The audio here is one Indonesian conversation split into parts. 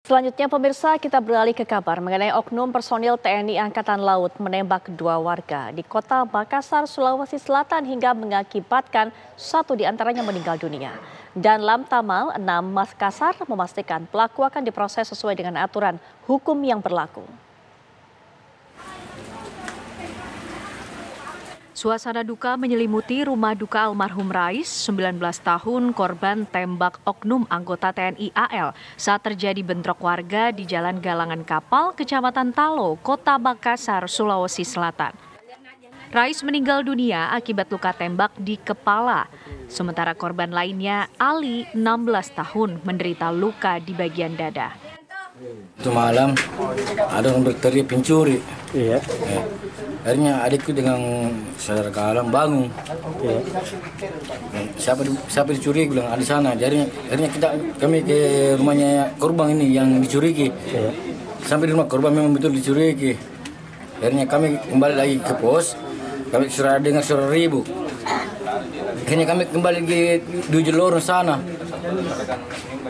Selanjutnya pemirsa, kita beralih ke kabar mengenai oknum personil TNI Angkatan Laut menembak dua warga di kota Makassar, Sulawesi Selatan hingga mengakibatkan satu di antaranya meninggal dunia. Dan Lantamal 6 Makassar memastikan pelaku akan diproses sesuai dengan aturan hukum yang berlaku. Suasana duka menyelimuti rumah duka almarhum Rais, 19 tahun, korban tembak oknum anggota TNI AL saat terjadi bentrok warga di Jalan Galangan Kapal, Kecamatan Talo, Kota Makassar, Sulawesi Selatan. Rais meninggal dunia akibat luka tembak di kepala. Sementara korban lainnya, Ali, 16 tahun, menderita luka di bagian dada. Itu malam ada yang berteriak pencuri. Iya. Akhirnya adikku dengan saudara Galang bangun. Iya. Siapa dicuri bilang ada di sana. Jadi akhirnya kami ke rumahnya korban ini yang dicurigi. Iya. Sampai di rumah korban memang betul dicurigi. Akhirnya kami kembali lagi ke pos. Kami sudah dengar suara ribu. Akhirnya kami kembali di lorong sana.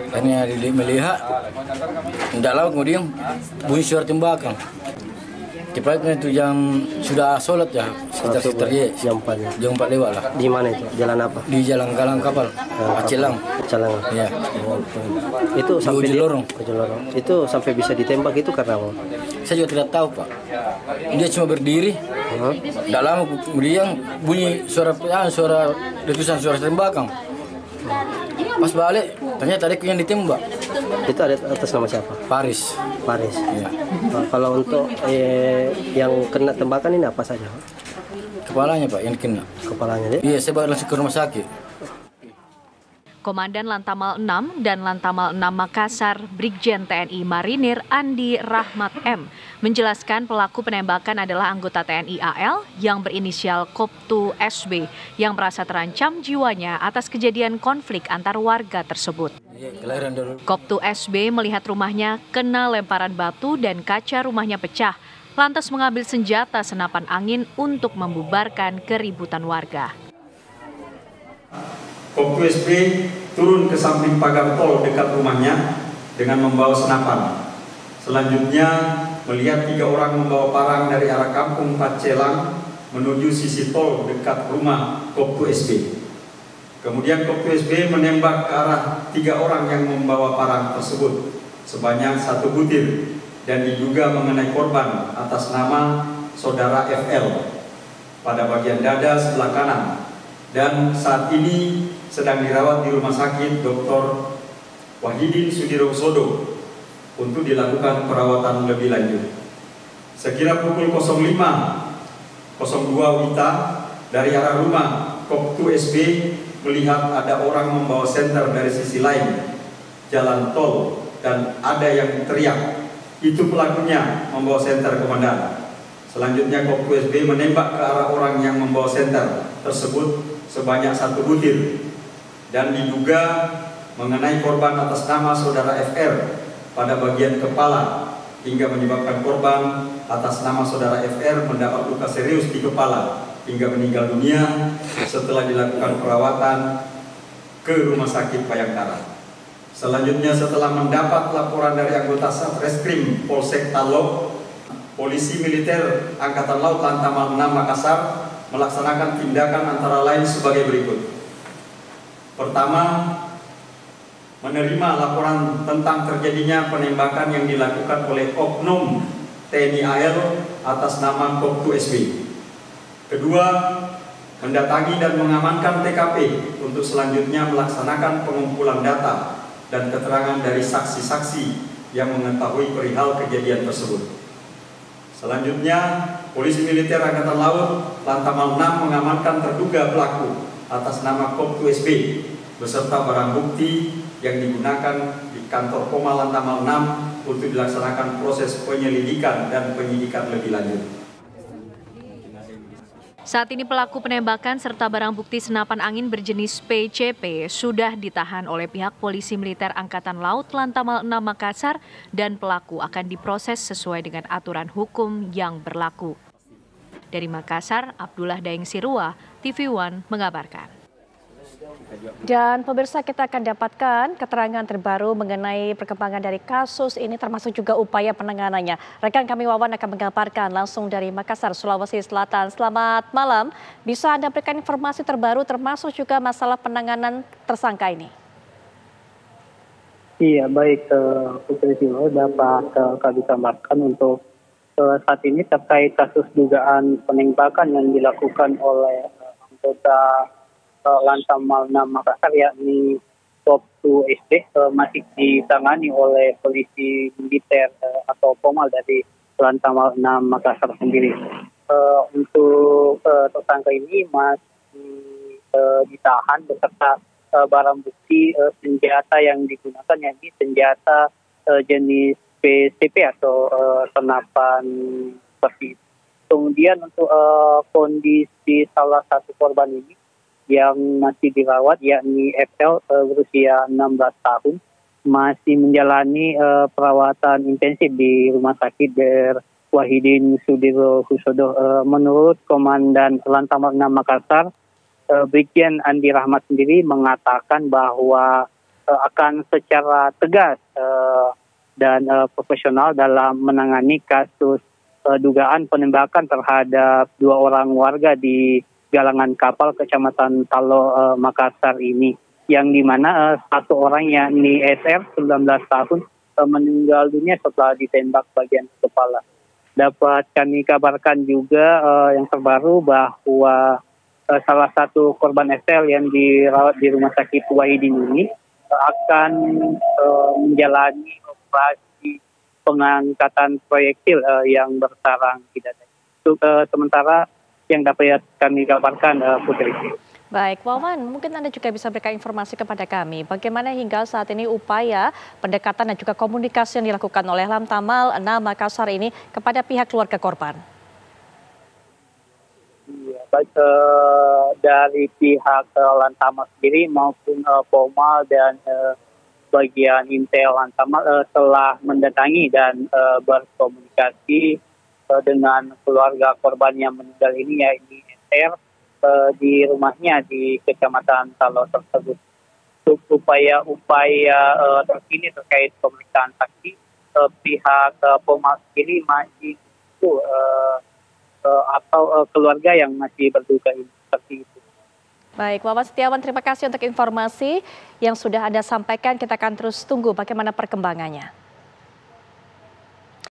Akhirnya melihat tidak lama kemudian bunyi suara tembakan. Tepatnya itu jam sudah sholat ya, sekitar jam 4. jam 4 lewat lah. Di mana itu? Jalan apa? Di Jalan Galang Kapal, Pacelang. Ya. Itu sampai lorong. Itu sampai bisa ditembak itu karena apa? Saya juga tidak tahu, Pak. Dia cuma berdiri. Tidak lama kemudian bunyi suara letusan, suara tembakan. Pas balik, ternyata adikku yang ditembak. Itu ada atas nama siapa? Paris. Ya. Kalau untuk yang kena tembakan ini apa saja? Kepalanya, Pak, yang kena. Kepalanya deh? Iya, saya bawa langsung ke rumah sakit. Komandan Lantamal 6 dan Lantamal 6 Makassar, Brigjen TNI Marinir Andi Rahmat M, menjelaskan pelaku penembakan adalah anggota TNI AL yang berinisial Koptu SB yang merasa terancam jiwanya atas kejadian konflik antar warga tersebut. Koptu SB melihat rumahnya kena lemparan batu dan kaca rumahnya pecah, lantas mengambil senjata senapan angin untuk membubarkan keributan warga. Koptu SB turun ke samping pagar tol dekat rumahnya dengan membawa senapan. Selanjutnya melihat 3 orang membawa parang dari arah kampung Pacelang menuju sisi tol dekat rumah Koptu SB. Kemudian Koptu SB menembak ke arah 3 orang yang membawa parang tersebut sebanyak 1 butir dan diduga mengenai korban atas nama saudara FL pada bagian dada sebelah kanan. Dan saat ini sedang dirawat di Rumah Sakit Dr. Wahidin Sudirosodo untuk dilakukan perawatan lebih lanjut. Sekira pukul 05.02 WITA dari arah rumah Koptu SB melihat ada orang membawa senter dari sisi lain jalan tol dan ada yang teriak, itu pelakunya membawa senter, komandan. Selanjutnya Koptu SB menembak ke arah orang yang membawa senter tersebut sebanyak 1 butir dan diduga mengenai korban atas nama saudara FR pada bagian kepala hingga menyebabkan korban atas nama saudara FR mendapat luka serius di kepala hingga meninggal dunia setelah dilakukan perawatan ke Rumah Sakit Bayangkara. Selanjutnya setelah mendapat laporan dari anggota Satreskrim Polsek Talo, Polisi Militer Angkatan Laut Lantamal 6 Makassar melaksanakan tindakan antara lain sebagai berikut. Pertama, menerima laporan tentang terjadinya penembakan yang dilakukan oleh oknum TNI AL atas nama Koptu SB. Kedua, mendatangi dan mengamankan TKP untuk selanjutnya melaksanakan pengumpulan data dan keterangan dari saksi-saksi yang mengetahui perihal kejadian tersebut. Selanjutnya, Polisi Militer Angkatan Laut Lantamal 6 mengamankan terduga pelaku atas nama Koptu SB beserta barang bukti yang digunakan di kantor Poma Lantamal 6 untuk dilaksanakan proses penyelidikan dan penyidikan lebih lanjut. Saat ini pelaku penembakan serta barang bukti senapan angin berjenis PCP sudah ditahan oleh pihak Polisi Militer Angkatan Laut Lantamal 6 Makassar dan pelaku akan diproses sesuai dengan aturan hukum yang berlaku. Dari Makassar, Abdullah Daeng Sirua, TV One mengabarkan. Dan pemirsa, kita akan dapatkan keterangan terbaru mengenai perkembangan dari kasus ini termasuk juga upaya penanganannya. Rekan kami Wawan akan mengabarkan langsung dari Makassar, Sulawesi Selatan. Selamat malam, bisa Anda berikan informasi terbaru termasuk juga masalah penanganan tersangka ini? Iya, baik Putri Silo, dapat kami tambahkan untuk saat ini terkait kasus dugaan penembakan yang dilakukan oleh anggota Lantamal 6 Makassar, yakni Koptu SD, masih ditangani oleh polisi militer atau Pomal dari Lantamal 6 Makassar sendiri. Untuk tersangka ini masih ditahan beserta barang bukti senjata yang digunakan, yakni senjata jenis PCP atau senapan seperti itu. Kemudian untuk kondisi salah satu korban ini yang masih dirawat, yakni FL berusia 16 tahun, masih menjalani perawatan intensif di Rumah Sakit Dr. Wahidin Sudiro Husodo. Menurut Komandan Lantamal 6 Makassar, Brigjen Andi Rahmat sendiri mengatakan bahwa akan secara tegas dan profesional dalam menangani kasus dugaan penembakan terhadap 2 orang warga di Galangan Kapal, Kecamatan Talo, Makassar ini, yang dimana satu orang yakni SR 19 tahun meninggal dunia setelah ditembak bagian kepala. Dapat kami kabarkan juga yang terbaru bahwa salah satu korban SL yang dirawat di Rumah Sakit Wahidin ini akan menjalani operasi pengangkatan proyektil yang bersarang di dada. Sementara yang dapat kami kabarkan, Putri. Baik, Wawan, mungkin Anda juga bisa berikan informasi kepada kami. Bagaimana hingga saat ini upaya pendekatan dan juga komunikasi yang dilakukan oleh Lantamal 6 Makassar ini kepada pihak keluarga korban? Iya, baik, dari pihak Lantamal sendiri maupun Pomal dan bagian Intel Lantamal telah mendatangi dan berkomunikasi dengan keluarga korban yang meninggal ini, yaitu SR, di rumahnya di Kecamatan Talo tersebut. Untuk upaya-upaya terkini terkait pemeriksaan saksi, pihak Pomal sendiri masih atau keluarga yang masih berduka ini, seperti itu. Baik, Wawan Setiawan, terima kasih untuk informasi yang sudah Anda sampaikan. Kita akan terus tunggu bagaimana perkembangannya.